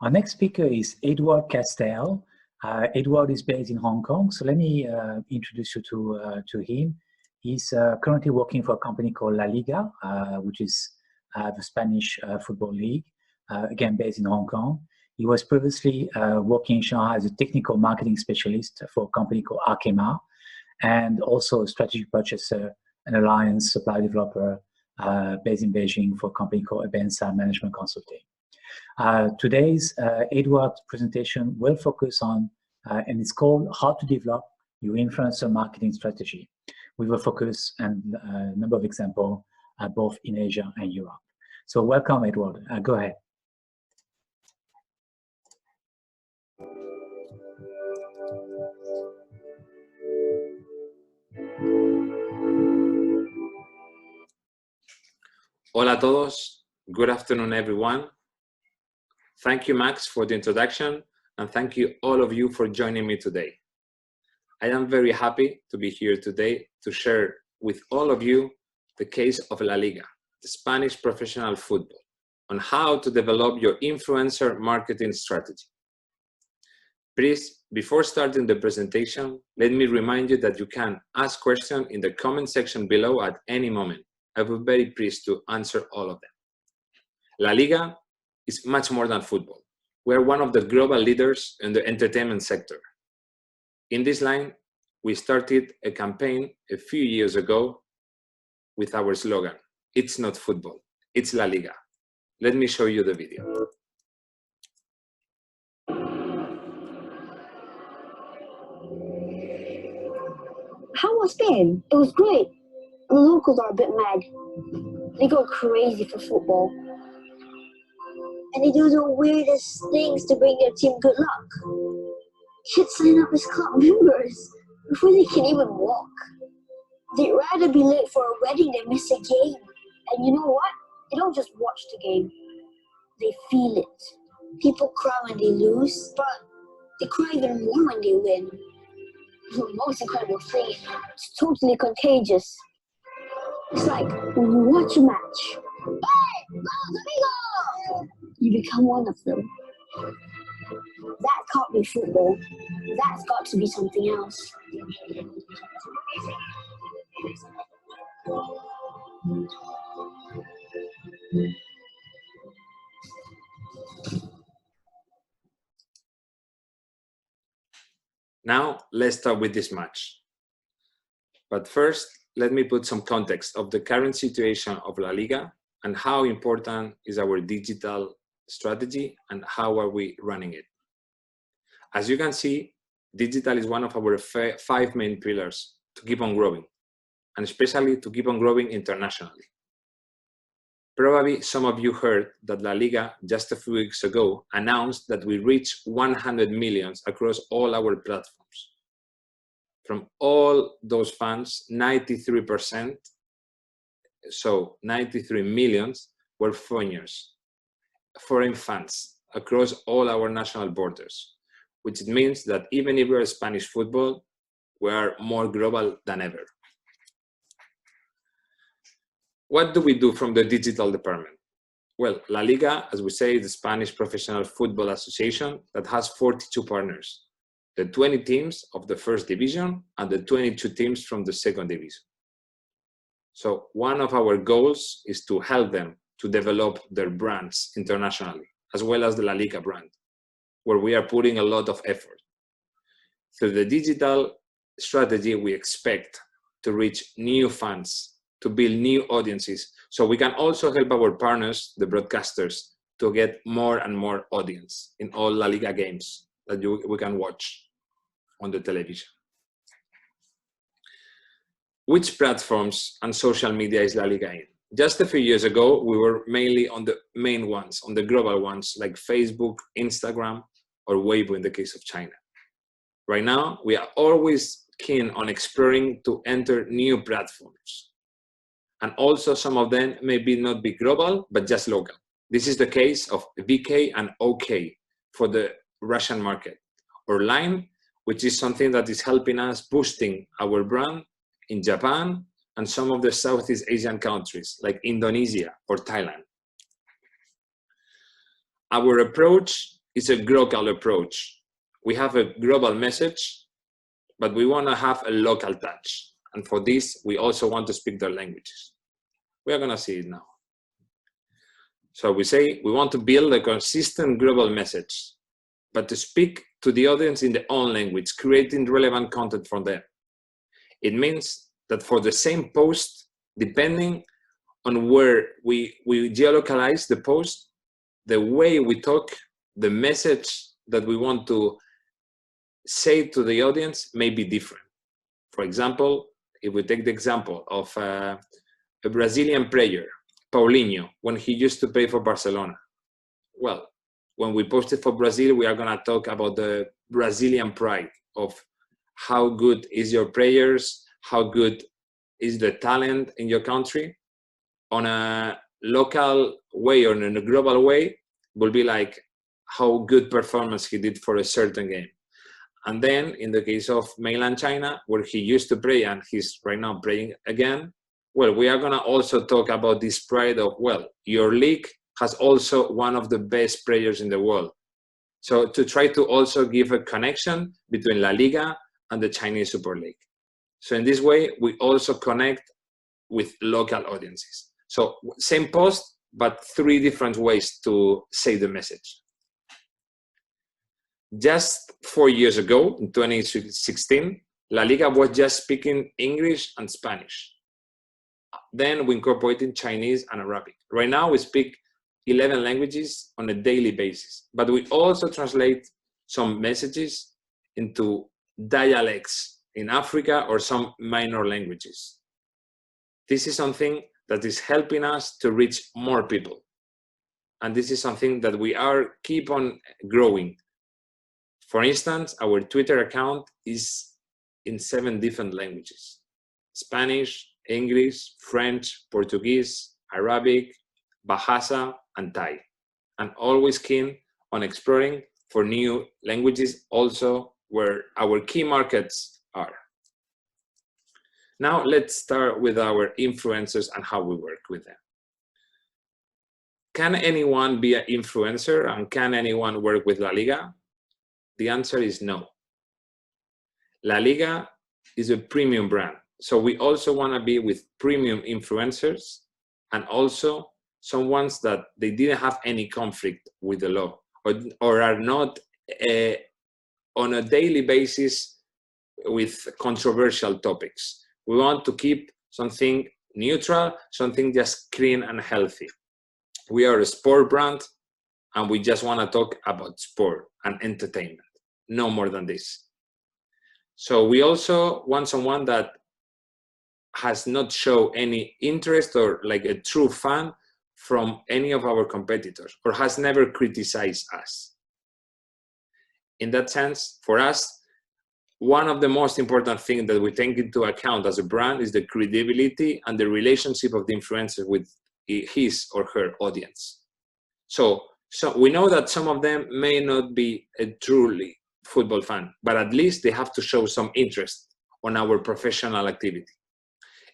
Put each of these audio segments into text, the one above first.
Our next speaker is Eduard Castell. Eduard is based in Hong Kong, so let me introduce you to him. He's currently working for a company called LaLiga, which is the Spanish football league, again based in Hong Kong. He was previously working in Shanghai as a technical marketing specialist for a company called Arkema, and also a strategic purchaser and alliance supply developer based in Beijing for a company called Abensa Management Consulting. Today's Eduard's presentation will focus on, and it's called How to Develop Your Influencer Marketing Strategy. We will focus on a number of examples, both in Asia and Europe. So welcome, Eduard. Go ahead. Hola a todos. Good afternoon, everyone. Thank you, Max, for the introduction, and thank you all of you for joining me today. I am very happy to be here today to share with all of you the case of LaLiga, the Spanish professional football, on how to develop your influencer marketing strategy. Please, before starting the presentation, let me remind you that you can ask questions in the comment section below at any moment. I will be very pleased to answer all of them. LaLiga is much more than football. We are one of the global leaders in the entertainment sector. In this line, we started a campaign a few years ago with our slogan, "It's not football, it's LaLiga." Let me show you the video. How was Spain? It was great. The locals are a bit mad. They go crazy for football. And they do the weirdest things to bring their team good luck. Kids sign up as club members before they can even walk. They'd rather be late for a wedding than miss a game. And you know what? They don't just watch the game. They feel it. People cry when they lose, but they cry even more when they win. The most incredible thing, it's totally contagious. It's like when you watch a match, hey, vamos amigos! You become one of them. That can't be football. That's got to be something else. Now, let's start with this match. But first, let me put some context of the current situation of LaLiga and how important is our digital strategy and how are we running it. As you can see, digital is one of our five main pillars to keep on growing, and especially to keep on growing internationally. Probably some of you heard that LaLiga just a few weeks ago announced that we reached 100 million across all our platforms. From all those fans, 93%, so 93 million, were foreigners, foreign fans across all our national borders, which means that even if we're Spanish football, we are more global than ever. What do we do from the digital department? Well, LaLiga, as we say, is the Spanish Professional Football Association that has 42 partners. The 20 teams of the first division and the 22 teams from the second division. So one of our goals is to help them to develop their brands internationally, as well as the LaLiga brand, where we are putting a lot of effort. Through the digital strategy, we expect to reach new fans, to build new audiences, so we can also help our partners, the broadcasters, to get more and more audience in all LaLiga games that we can watch on the television. Which platforms and social media is LaLiga in? Just a few years ago, we were mainly on the main ones, on the global ones, like Facebook, Instagram, or Weibo in the case of China. Right now, we are always keen on exploring to enter new platforms. And also some of them maybe not be global, but just local. This is the case of VK and OK for the Russian market, or Line, which is something that is helping us boosting our brand in Japan and some of the Southeast Asian countries like Indonesia or Thailand. Our approach is a global approach. We have a global message, but we want to have a local touch. And for this, we also want to speak their languages. We are going to see it now. So we say we want to build a consistent global message, but to speak to the audience in their own language, creating relevant content for them. It means that for the same post, depending on where we geolocalize the post, the way we talk, the message that we want to say to the audience may be different. For example, if we take the example of a Brazilian player, Paulinho, when he used to play for Barcelona. Well, when we posted for Brazil, we are going to talk about the Brazilian pride of how good is your players, how good is the talent in your country. On a local way or in a global way, will be like how good performance he did for a certain game. And then in the case of mainland China, where he used to play and he's right now playing again, well, we are going to also talk about this pride of, well, your league has also one of the best players in the world. So to try to also give a connection between LaLiga and the Chinese Super League. So in this way, we also connect with local audiences. So same post, but 3 different ways to say the message. Just 4 years ago, in 2016, LaLiga was just speaking English and Spanish. Then we incorporated Chinese and Arabic. Right now we speak 11 languages on a daily basis, but we also translate some messages into dialects in Africa or some minor languages. This is something that is helping us to reach more people. And this is something that we are keep on growing. For instance, our Twitter account is in 7 different languages: Spanish, English, French, Portuguese, Arabic, Bahasa, and Thai. And always keen on exploring for new languages also where our key markets are. Now let's start with our influencers and how we work with them. Can anyone be an influencer and can anyone work with LaLiga? The answer is no. LaLiga is a premium brand. So we also want to be with premium influencers and also some ones that they didn't have any conflict with the law or are not on a daily basis with controversial topics. We want to keep something neutral, something just clean and healthy. We are a sport brand and we just want to talk about sport and entertainment, no more than this. So we also want someone that has not shown any interest or like a true fan from any of our competitors or has never criticized us. In that sense, for us, one of the most important things that we take into account as a brand is the credibility and the relationship of the influencer with his or her audience. So we know that some of them may not be a truly football fan, but at least they have to show some interest on our professional activity.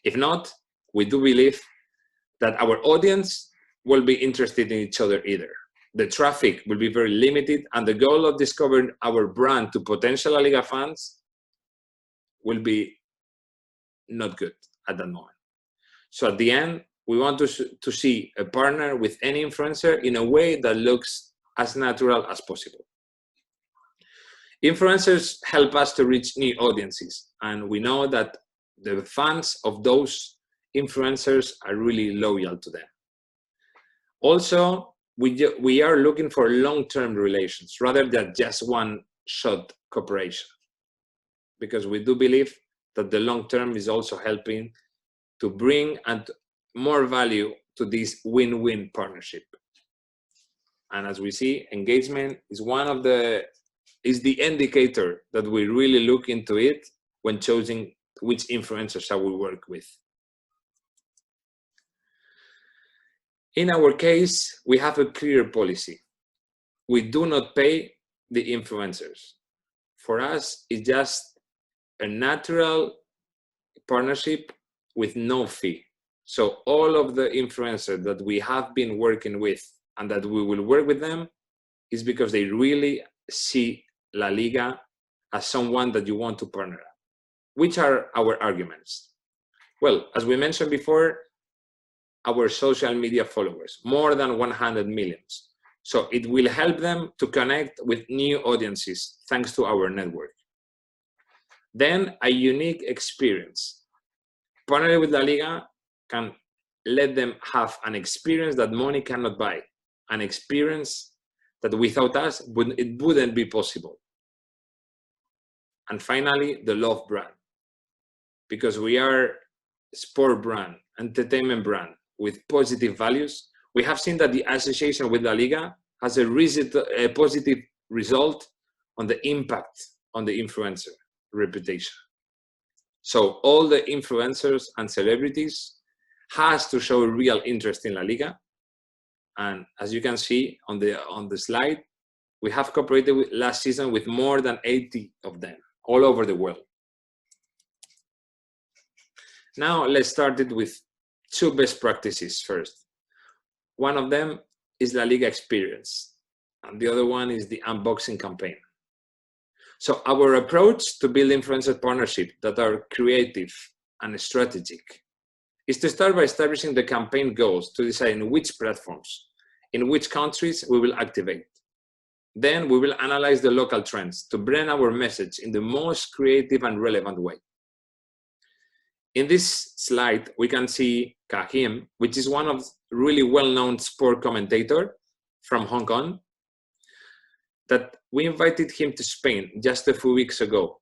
If not, we do believe that our audience will be interested in each other either. The traffic will be very limited and the goal of discovering our brand to potential LaLiga fans will be not good at that moment. So at the end, we want to see a partner with any influencer in a way that looks as natural as possible. Influencers help us to reach new audiences, and we know that the fans of those influencers are really loyal to them. Also, we are looking for long-term relations rather than just one-shot cooperation, because we do believe that the long-term is also helping to bring more value to this win-win partnership. And as we see, engagement is the indicator that we really look into it when choosing which influencers I will work with. In our case, we have a clear policy. We do not pay the influencers. For us, it's just a natural partnership with no fee. So all of the influencers that we have been working with and that we will work with them, is because they really see La Liga as someone that you want to partner up. Which are our arguments? Well, as we mentioned before, our social media followers, more than 100 million. So it will help them to connect with new audiences thanks to our network. Then a unique experience. Partnering with La Liga can let them have an experience that money cannot buy, an experience that without us, it wouldn't be possible. And finally, the love brand. Because we are a sport brand, entertainment brand with positive values, we have seen that the association with La Liga has a positive result on the impact on the influencer reputation. So all the influencers and celebrities has to show real interest in La Liga. And as you can see on the slide, we have cooperated last season with more than 80 of them all over the world. Now let's start it with two best practices first. One of them is La Liga experience, and the other one is the unboxing campaign. So our approach to build influencer partnerships that are creative and strategic is to start by establishing the campaign goals to decide in which platforms, in which countries we will activate. Then we will analyze the local trends to brand our message in the most creative and relevant way. In this slide, we can see Kahim, which is one of really well-known sport commentator from Hong Kong, that we invited him to Spain just a few weeks ago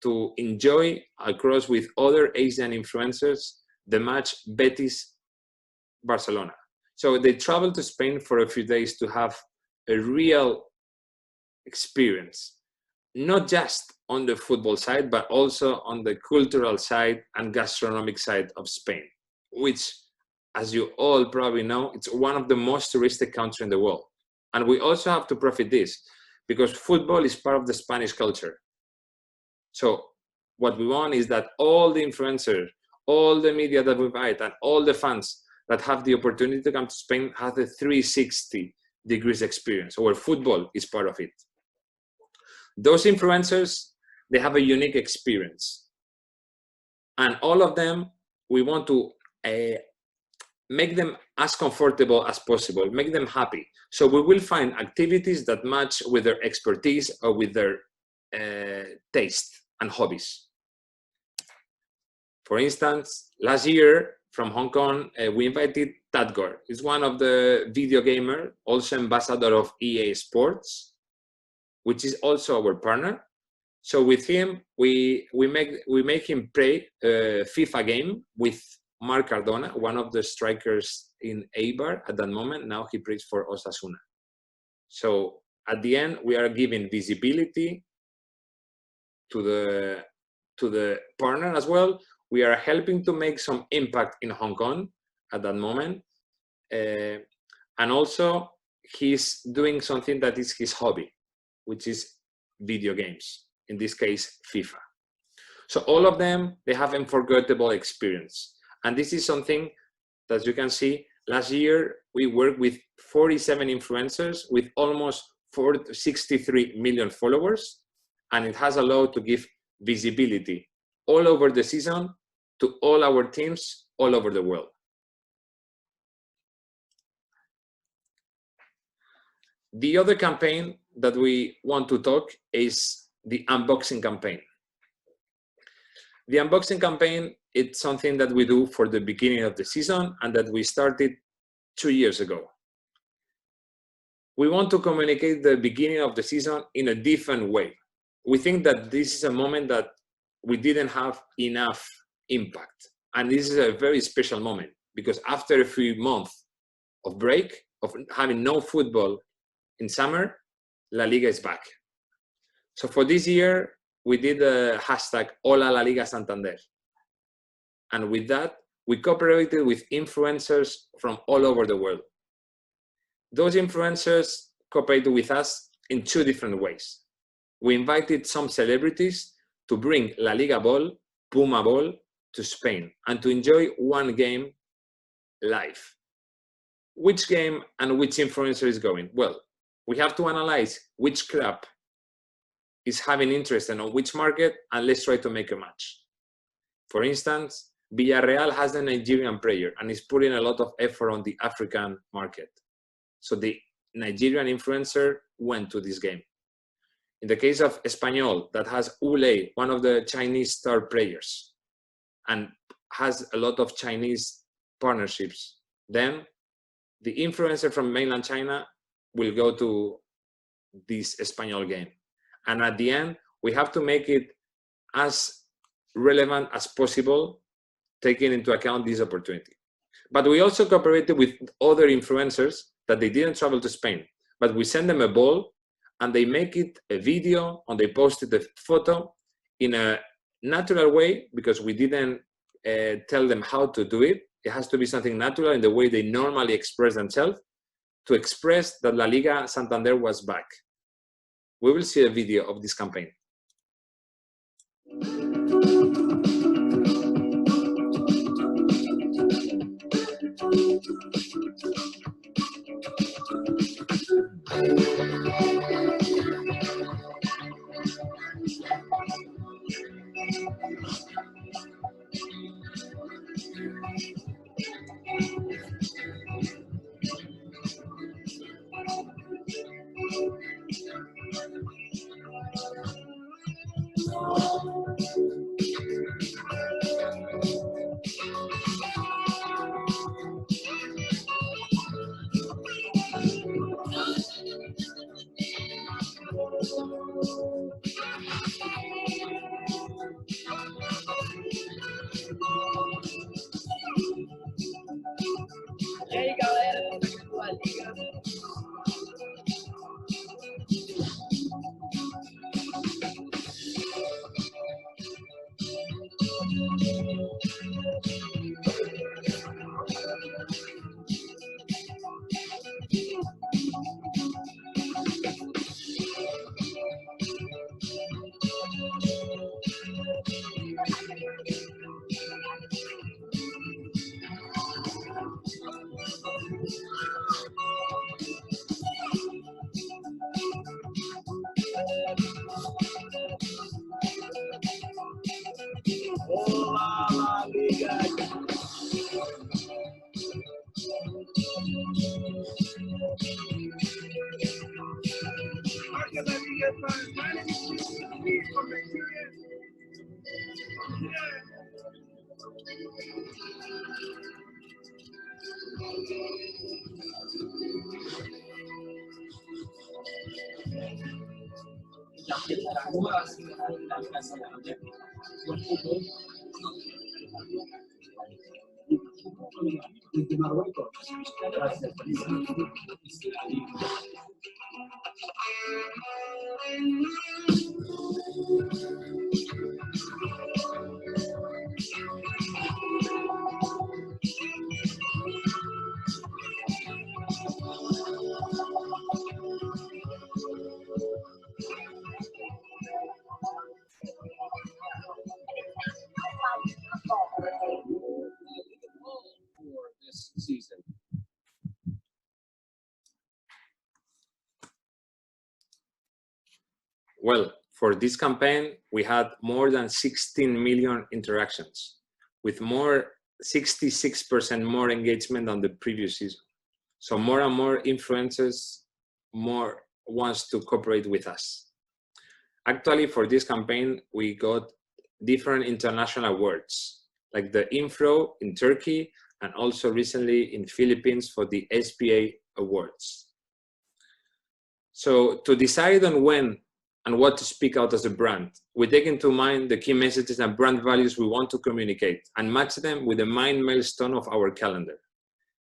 to enjoy, across with other Asian influencers, the match Betis-Barcelona. So they traveled to Spain for a few days to have a real experience, not just on the football side, but also on the cultural side and gastronomic side of Spain, which, as you all probably know, it's one of the most touristic countries in the world. And we also have to profit this because football is part of the Spanish culture. So what we want is that all the influencers, all the media that we invite, and all the fans that have the opportunity to come to Spain have a 360 degrees experience, where football is part of it. Those influencers, they have a unique experience. And all of them, we want to make them as comfortable as possible, make them happy. So we will find activities that match with their expertise or with their taste and hobbies. For instance, last year from Hong Kong, we invited Tadgor. He's one of the video gamer, also ambassador of EA Sports, which is also our partner. So with him, we make him play a FIFA game with Marc Cardona, one of the strikers in Eibar at that moment. Now he plays for Osasuna. So at the end, we are giving visibility to the partner as well. We are helping to make some impact in Hong Kong at that moment. And also, he's doing something that is his hobby, which is video games, in this case, FIFA. So all of them, they have unforgettable experience. And this is something that you can see, last year, we worked with 47 influencers with almost 63 million followers. And it has allowed to give visibility all over the season to all our teams all over the world. The other campaign that we want to talk is the unboxing campaign. The unboxing campaign, it's something that we do for the beginning of the season and that we started 2 years ago. We want to communicate the beginning of the season in a different way. We think that this is a moment that we didn't have enough impact. And this is a very special moment because after a few months of break, of having no football in summer, La Liga is back. So for this year, we did a hashtag Hola La Liga Santander. And with that, we cooperated with influencers from all over the world. Those influencers cooperated with us in 2 different ways. We invited some celebrities to bring La Liga ball, Puma ball, to Spain and to enjoy one game live. Which game and which influencer is going? Well, we have to analyze which club is having interest in on which market, and let's try to make a match. For instance, Villarreal has a Nigerian player and is putting a lot of effort on the African market. So the Nigerian influencer went to this game. In the case of Espanyol, that has Ule, one of the Chinese star players, and has a lot of Chinese partnerships, then the influencer from mainland China will go to this Espanyol game. And at the end, we have to make it as relevant as possible, taking into account this opportunity. But we also cooperated with other influencers that they didn't travel to Spain, but we send them a ball and they make it a video and they posted the photo in a natural way, because we didn't tell them how to do it. It has to be something natural in the way they normally express themselves, to express that La Liga Santander was back. We will see a video of this campaign. E aí, galera, LaLiga. Olá, LaLiga. For this season. Well, for this campaign, we had more than 16 million interactions, with 66% more engagement than the previous season. So more and more influencers wants to cooperate with us. Actually, for this campaign, we got different international awards, like the Inflow in Turkey, and also recently in Philippines for the SPA Awards. So to decide on when and what to speak out as a brand, we take into mind the key messages and brand values we want to communicate and match them with the main milestone of our calendar.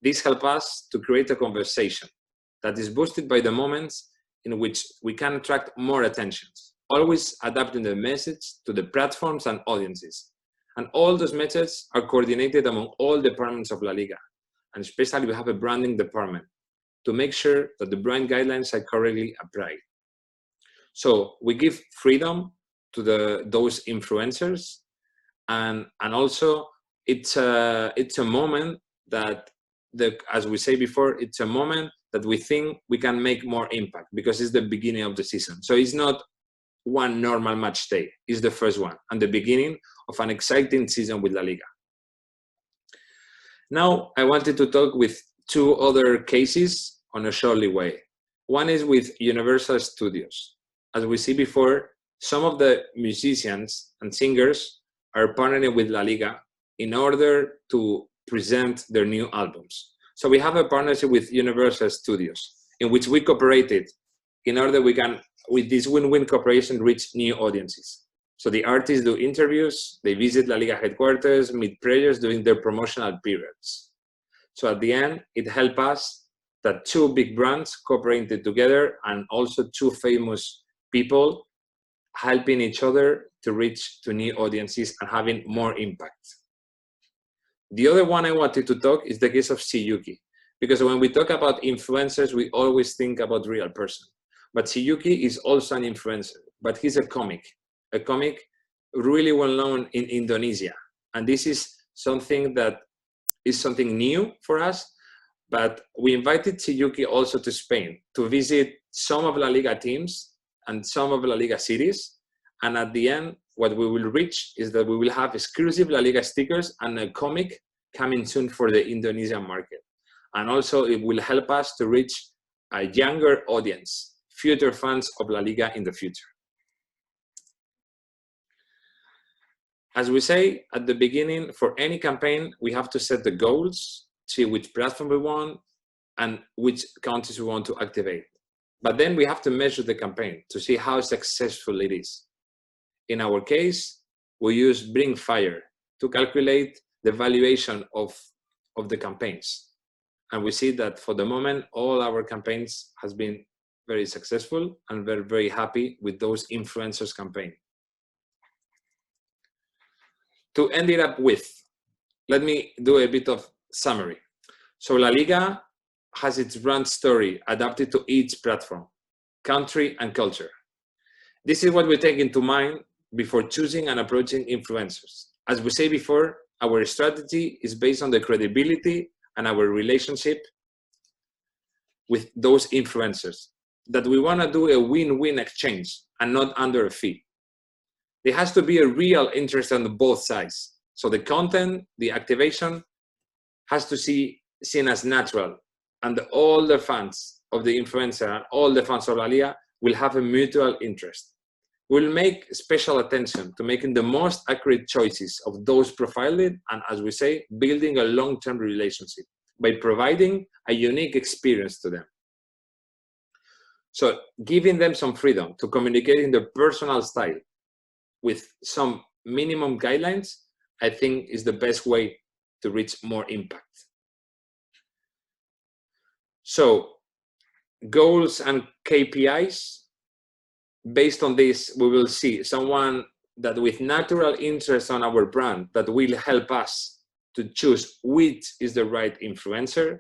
This helps us to create a conversation that is boosted by the moments in which we can attract more attentions, always adapting the message to the platforms and audiences. And all those messages are coordinated among all departments of La Liga. And especially we have a branding department to make sure that the brand guidelines are correctly applied. So we give freedom to those influencers, and also it's a moment that, as we say before, it's a moment that we think we can make more impact because it's the beginning of the season. So it's not one normal match day, it's the first one and the beginning of an exciting season with La Liga. Now, I wanted to talk with two other cases on a shortly way. One is with Universal Studios. As we see before, some of the musicians and singers are partnering with La Liga in order to present their new albums. So we have a partnership with Universal Studios in which we cooperated in order we can, with this win-win cooperation, reach new audiences. So the artists do interviews, they visit La Liga headquarters, meet players during their promotional periods. So at the end, it helped us that two big brands cooperated together and also two famous people helping each other to reach to new audiences and having more impact. The other one I wanted to talk is the case of Siyuki, because when we talk about influencers, we always think about real person. But Siyuki is also an influencer, but he's a comic really well known in Indonesia. And this is something that is something new for us, but we invited Siyuki also to Spain to visit some of La Liga teams and some of La Liga cities. And at the end, what we will reach is that we will have exclusive La Liga stickers and a comic coming soon for the Indonesian market. And also it will help us to reach a younger audience, future fans of La Liga in the future. As we say at the beginning, for any campaign, we have to set the goals, see which platform we want and which countries we want to activate. But then we have to measure the campaign to see how successful it is. In our case, we use Bring Fire to calculate the valuation of the campaigns. And we see that for the moment, all our campaigns has been very successful and we're very happy with those influencers campaign. To end it up with, let me do a bit of summary. So La Liga has its brand story adapted to each platform, country and culture. This is what we take into mind before choosing and approaching influencers. As we say before, our strategy is based on the credibility and our relationship with those influencers, that we want to do a win-win exchange and not under a fee. There has to be a real interest on both sides. So the content, the activation has to be seen as natural, and all the fans of the influencer and all the fans of La Liga will have a mutual interest. We'll make special attention to making the most accurate choices of those profiled and, as we say, building a long-term relationship by providing a unique experience to them. So giving them some freedom to communicate in their personal style with some minimum guidelines, I think is the best way to reach more impact. So goals and KPIs. Based on this, we will see someone that with natural interest on our brand that will help us to choose which is the right influencer.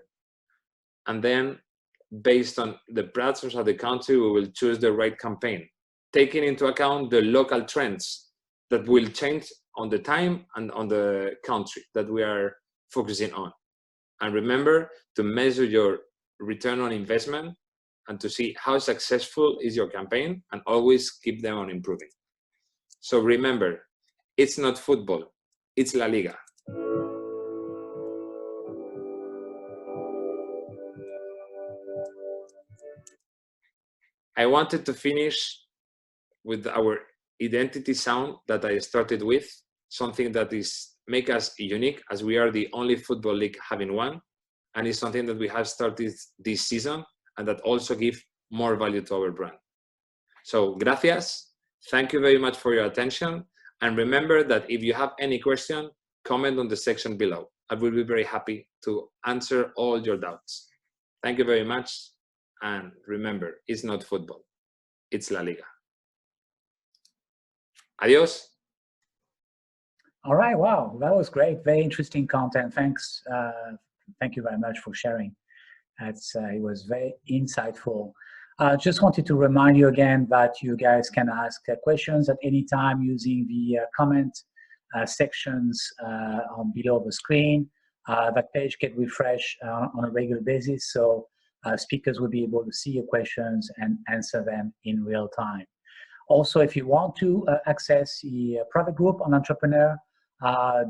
And then based on the platforms of the country, we will choose the right campaign, taking into account the local trends that will change on the time and on the country that we are focusing on. And remember to measure your return on investment and to see how successful is your campaign and always keep them on improving. So remember, it's not football, it's La Liga. I wanted to finish with our identity sound that I started with, something that is make us unique as we are the only football league having one, and it's something that we have started this season and that also give more value to our brand. So gracias, thank you very much for your attention, and remember that if you have any question, comment on the section below. I will be very happy to answer all your doubts. Thank you very much, and remember, it's not football, it's La Liga. Adios. All right, wow, that was great. Very interesting content. Thanks. Thank you very much for sharing. It was very insightful. Just wanted to remind you again that you guys can ask questions at any time using the comment sections on below the screen. That page get refreshed on a regular basis. So speakers will be able to see your questions and answer them in real time. Also, if you want to access the private group on Entrepreneur,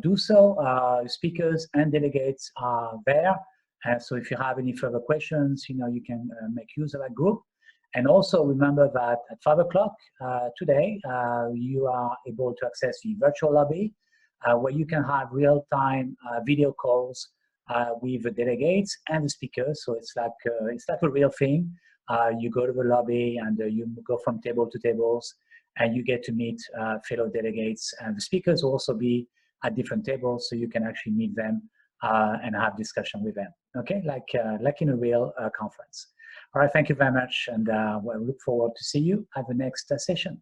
do so. Speakers and delegates are there. So if you have any further questions, you can make use of that group. And also remember that at 5 o'clock today, you are able to access the virtual lobby where you can have real-time video calls with the delegates and the speakers. So it's like a real thing. You go to the lobby and you go from table to tables, and you get to meet fellow delegates. And the speakers will also be at different tables, so you can actually meet them and have discussion with them. Okay, like in a real conference. All right, thank you very much, and we'll look forward to see you at the next session.